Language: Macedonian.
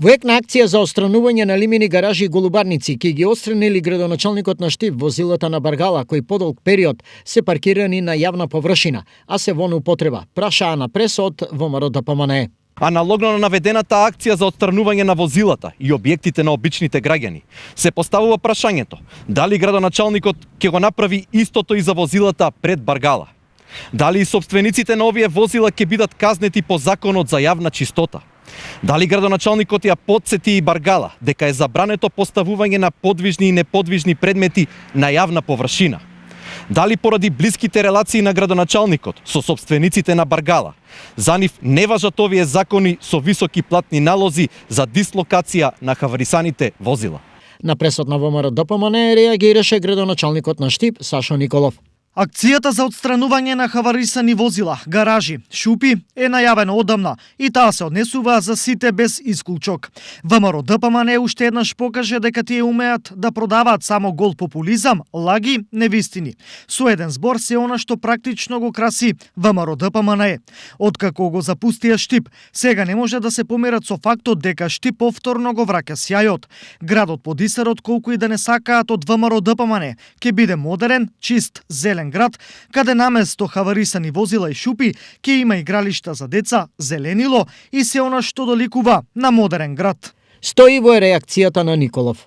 Во ек на акција за отстранување на лимени гаражи и голубарници, ки ги отстранили градоначалникот на Штип возилата на Баргала, кои подолг период се паркирани на јавна површина, а се во неупотреба, прашаа на преса од ВМРО ДПМНЕ. Аналогно на наведената акција за отстранување на возилата и објектите на обичните граѓани, се поставува прашањето дали градоначалникот ќе го направи истото и за возилата пред Баргала. Дали и собствениците на овие возила ќе бидат казнети по законот за јавна чистота? Дали градоначалникот ја потсети и Баргала дека е забрането поставување на подвижни и неподвижни предмети на јавна површина? Дали поради блиските релации на градоначалникот со собствениците на Баргала, за нив не важат овие закони со високи платни налози за дислокација на хаварисаните возила? На пресот на ВМРО ДПМНЕ реагираше градоначалникот на Штип Сашо Николов. Акцијата за отстранување на хаварисани возила, гаражи, шупи е најавена одамна и таа се однесува за сите без исклучок. ВМРО ДПМНЕ уште еднаш покаже дека тие умеат да продаваат само гол популизам, лаги, невистини. Со еден збор се она што практично го краси ВМРО ДПМНЕ. Откако го запустија Штип, сега не може да се померат со фактот дека Штип повторно го враќа сјајот. Градот под Исарот, колку и да не сакаат од ВМРО ДПМНЕ, ќе биде модерен, чист, зелен град, каде наместо хаварисани возила и шупи, ќе има игралишта за деца, зеленило и се она што доликува на модерен град. Стои во реакцијата на Николов.